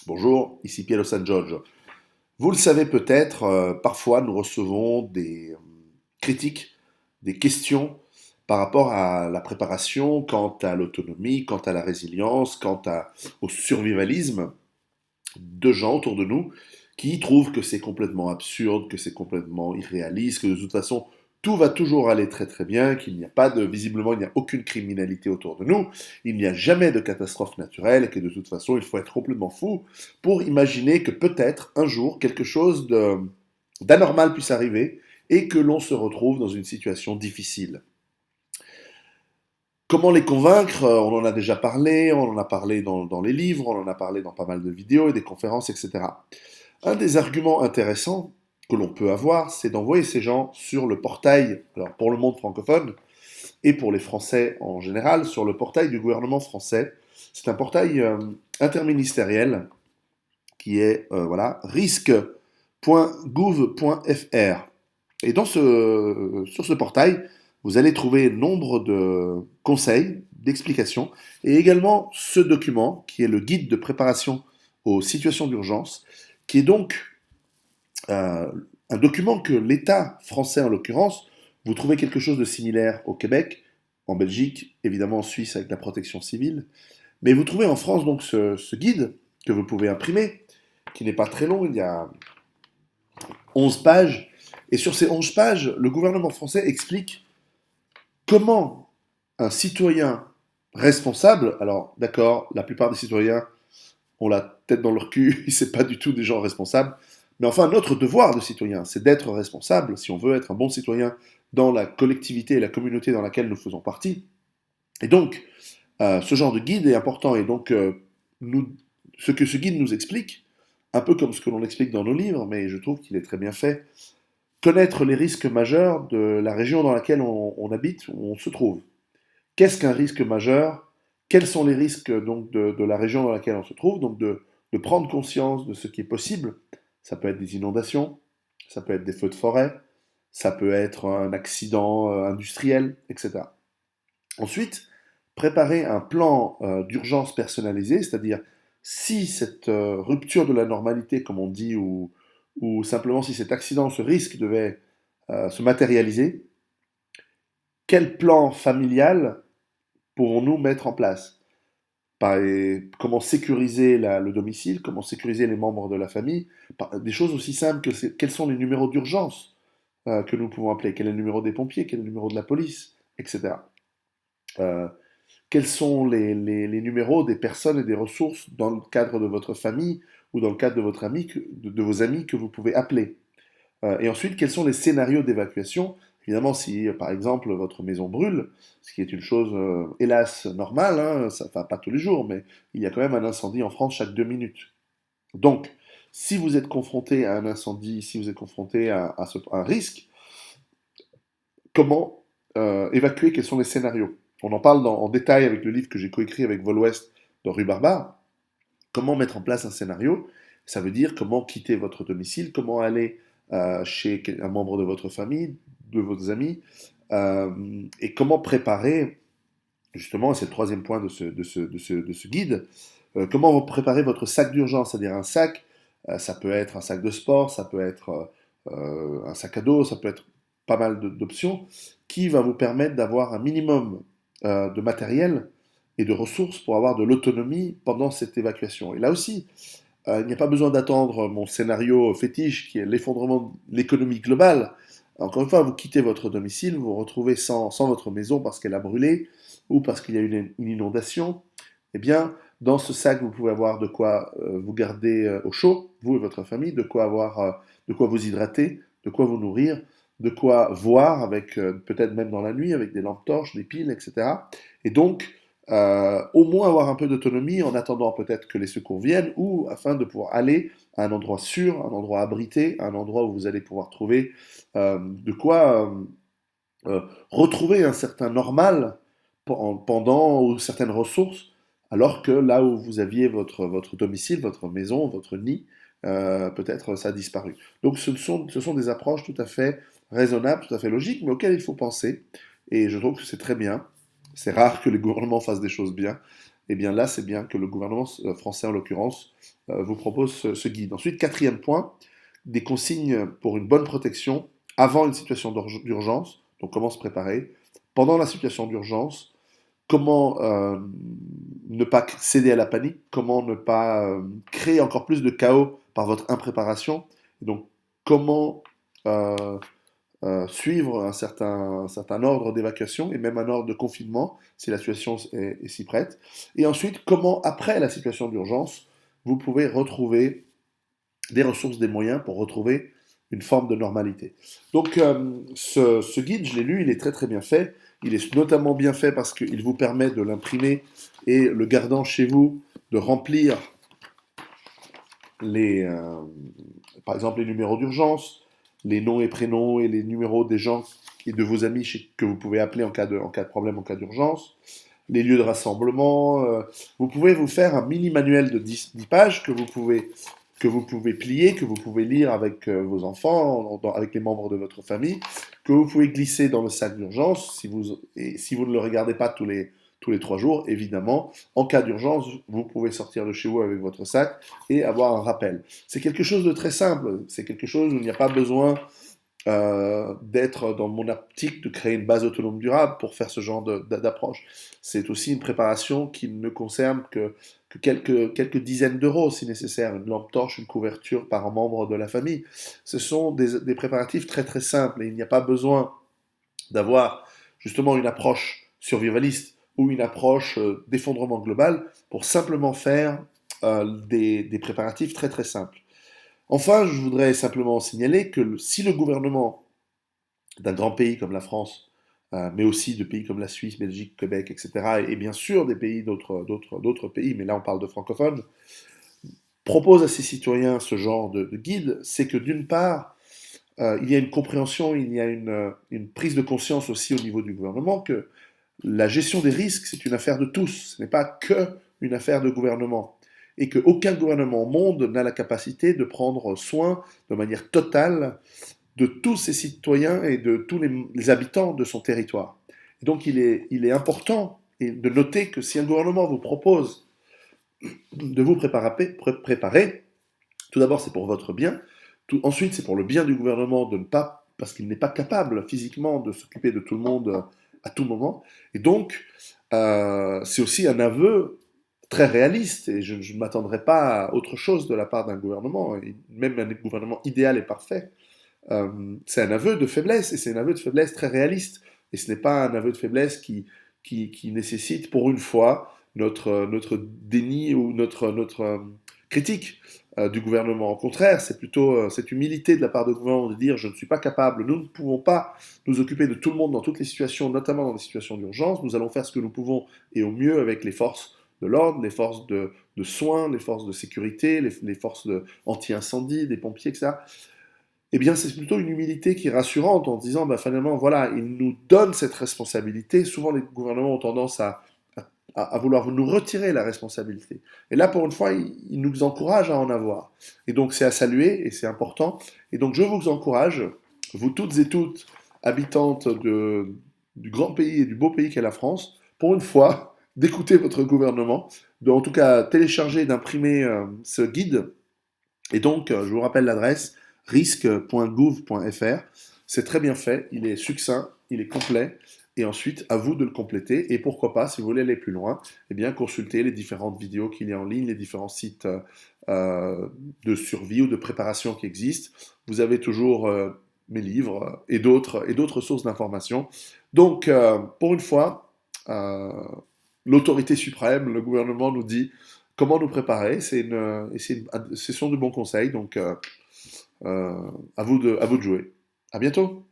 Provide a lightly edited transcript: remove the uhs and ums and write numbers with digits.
Bonjour, ici Piero San Giorgio. Vous le savez peut-être, parfois nous recevons des critiques, des questions par rapport à la préparation, quant à l'autonomie, quant à la résilience, au survivalisme de gens autour de nous qui trouvent que c'est complètement absurde, que c'est complètement irréaliste, que de toute façon tout va toujours aller très très bien, qu'il n'y a pas de, visiblement il n'y a aucune criminalité autour de nous, il n'y a jamais de catastrophe naturelle et que de toute façon il faut être complètement fou pour imaginer que peut-être un jour quelque chose d'anormal puisse arriver et que l'on se retrouve dans une situation difficile. Comment les convaincre? On en a déjà parlé, on en a parlé dans les livres, on en a parlé dans pas mal de vidéos et des conférences, etc. Un des arguments intéressants que l'on peut avoir, c'est d'envoyer ces gens sur le portail, alors pour le monde francophone et pour les Français en général, sur le portail du gouvernement français. C'est un portail interministériel qui est voilà, risque.gouv.fr. Et sur ce portail, vous allez trouver nombre de conseils, d'explications, et également ce document qui est le guide de préparation aux situations d'urgence, qui est donc euh, un document que l'État français en l'occurrence, vous trouvez quelque chose de similaire au Québec, en Belgique, évidemment en Suisse avec la protection civile, mais vous trouvez en France donc ce guide que vous pouvez imprimer, qui n'est pas très long, il y a 11 pages, et sur ces 11 pages, le gouvernement français explique comment un citoyen responsable, alors d'accord, la plupart des citoyens ont la tête dans leur cul, et c'est pas du tout des gens responsables, mais enfin notre devoir de citoyen, c'est d'être responsable, si on veut être un bon citoyen dans la collectivité et la communauté dans laquelle nous faisons partie. Et donc, ce genre de guide est important, et donc nous, ce que ce guide nous explique, un peu comme ce que l'on explique dans nos livres, mais je trouve qu'il est très bien fait, connaître les risques majeurs de la région dans laquelle on habite, où on se trouve. Qu'est-ce qu'un risque majeur? Quels sont les risques donc de la région dans laquelle on se trouve? Donc de prendre conscience de ce qui est possible. Ça peut être des inondations, ça peut être des feux de forêt, ça peut être un accident industriel, etc. Ensuite, préparer un plan d'urgence personnalisé, c'est-à-dire si cette rupture de la normalité, comme on dit, ou simplement si cet accident, ce risque devait se matérialiser, quel plan familial pourrons-nous mettre en place? Comment sécuriser le domicile, comment sécuriser les membres de la famille, des choses aussi simples que quels sont les numéros d'urgence que nous pouvons appeler, quel est le numéro des pompiers, quel est le numéro de la police, etc. Euh, Quels sont les numéros des personnes et des ressources dans le cadre de votre famille ou dans le cadre de, votre ami, de vos amis que vous pouvez appeler. Et ensuite, quels sont les scénarios d'évacuation? Évidemment, si par exemple votre maison brûle, ce qui est une chose hélas normale, hein, ça ne va pas tous les jours, mais il y a quand même un incendie en France chaque 2 minutes. Donc, si vous êtes confronté à un incendie, si vous êtes confronté à un risque, comment évacuer? Quels sont les scénarios? On en parle en détail avec le livre que j'ai coécrit avec Vol Ouest dans Rue Barbare. Comment mettre en place un scénario? Ça veut dire comment quitter votre domicile, comment aller chez un membre de votre famille, de vos amis, et comment préparer, justement, c'est le troisième point de ce guide, comment préparer votre sac d'urgence, c'est-à-dire un sac, ça peut être un sac de sport, ça peut être un sac à dos, ça peut être pas mal d'options, qui va vous permettre d'avoir un minimum de matériel et de ressources pour avoir de l'autonomie pendant cette évacuation. Et là aussi, il n'y a pas besoin d'attendre mon scénario fétiche qui est l'effondrement de l'économie globale. Encore une fois, vous quittez votre domicile, vous vous retrouvez sans votre maison parce qu'elle a brûlé ou parce qu'il y a eu une inondation. Eh bien, dans ce sac, vous pouvez avoir de quoi vous garder au chaud, vous et votre famille, de quoi vous hydrater, de quoi vous nourrir, de quoi voir avec peut-être même dans la nuit avec des lampes torches, des piles, etc. Et donc, au moins avoir un peu d'autonomie en attendant peut-être que les secours viennent ou afin de pouvoir aller à un endroit sûr, un endroit abrité, un endroit où vous allez pouvoir trouver de quoi retrouver un certain normal pendant ou certaines ressources, alors que là où vous aviez votre domicile, votre maison, votre nid, peut-être ça a disparu. Donc ce sont des approches tout à fait raisonnables, tout à fait logiques, mais auxquelles il faut penser, et je trouve que c'est très bien. C'est rare que les gouvernements fassent des choses bien, eh bien là, c'est bien que le gouvernement français, en l'occurrence, vous propose ce guide. Ensuite, quatrième point, des consignes pour une bonne protection avant une situation d'urgence, donc comment se préparer, pendant la situation d'urgence, comment ne pas céder à la panique, comment ne pas créer encore plus de chaos par votre impréparation, et donc comment suivre un certain ordre d'évacuation et même un ordre de confinement si la situation est si prête. Et ensuite, comment, après la situation d'urgence, vous pouvez retrouver des ressources, des moyens pour retrouver une forme de normalité. Donc, ce guide, je l'ai lu, il est très très bien fait. Il est notamment bien fait parce qu'il vous permet de l'imprimer et, le gardant chez vous, de remplir les, par exemple les numéros d'urgence, les noms et prénoms et les numéros des gens et de vos amis que vous pouvez appeler en cas de problème, en cas d'urgence, les lieux de rassemblement. Vous pouvez vous faire un mini manuel de 10 pages que vous pouvez plier, que vous pouvez lire avec vos enfants, avec les membres de votre famille, que vous pouvez glisser dans le sac d'urgence et si vous ne le regardez pas tous les 3 jours, évidemment. En cas d'urgence, vous pouvez sortir de chez vous avec votre sac et avoir un rappel. C'est quelque chose de très simple, c'est quelque chose où il n'y a pas besoin d'être dans mon optique de créer une base autonome durable pour faire ce genre d'approche. C'est aussi une préparation qui ne concerne que quelques dizaines d'euros si nécessaire, une lampe torche, une couverture par un membre de la famille. Ce sont des préparatifs très très simples et il n'y a pas besoin d'avoir justement une approche survivaliste ou une approche d'effondrement global pour simplement faire des préparatifs très très simples. Enfin, je voudrais simplement signaler que si le gouvernement d'un grand pays comme la France, mais aussi de pays comme la Suisse, Belgique, Québec, etc., et bien sûr des pays d'autres pays, mais là on parle de francophones, propose à ses citoyens ce genre de guide, c'est que d'une part, il y a une compréhension, il y a une prise de conscience aussi au niveau du gouvernement que la gestion des risques, c'est une affaire de tous, ce n'est pas que une affaire de gouvernement. Et qu'aucun gouvernement au monde n'a la capacité de prendre soin de manière totale de tous ses citoyens et de tous les habitants de son territoire. Et donc il est important de noter que si un gouvernement vous propose de vous préparer, tout d'abord c'est pour votre bien, ensuite c'est pour le bien du gouvernement de ne pas, parce qu'il n'est pas capable physiquement de s'occuper de tout le monde à tout moment, et donc c'est aussi un aveu très réaliste, et je ne m'attendrai pas à autre chose de la part d'un gouvernement, et même un gouvernement idéal et parfait. C'est un aveu de faiblesse, et c'est un aveu de faiblesse très réaliste. Et ce n'est pas un aveu de faiblesse qui nécessite, pour une fois, notre déni ou notre critique du gouvernement. Au contraire, c'est plutôt cette humilité de la part du gouvernement de dire je ne suis pas capable, nous ne pouvons pas nous occuper de tout le monde dans toutes les situations, notamment dans les situations d'urgence. Nous allons faire ce que nous pouvons et au mieux avec les forces de l'ordre, les forces de soins, les forces de sécurité, les forces anti-incendie, des pompiers, etc. Eh bien, c'est plutôt une humilité qui est rassurante en se disant, bah, finalement, voilà, ils nous donnent cette responsabilité. Souvent, les gouvernements ont tendance à vouloir nous retirer la responsabilité. Et là, pour une fois, ils nous encouragent à en avoir. Et donc, c'est à saluer et c'est important. Et donc, je vous encourage, vous toutes et toutes, habitantes du grand pays et du beau pays qu'est la France, pour une fois, d'écouter votre gouvernement, en tout cas télécharger et d'imprimer ce guide. Et donc, je vous rappelle l'adresse risque.gouv.fr. C'est très bien fait, il est succinct, il est complet, et ensuite, à vous de le compléter. Et pourquoi pas, si vous voulez aller plus loin, eh bien, consultez les différentes vidéos qu'il y a en ligne, les différents sites de survie ou de préparation qui existent. Vous avez toujours mes livres et d'autres sources d'informations. Donc, pour une fois, l'autorité suprême, le gouvernement nous dit comment nous préparer. Ce sont de bons conseils. Donc, à vous de jouer. À bientôt.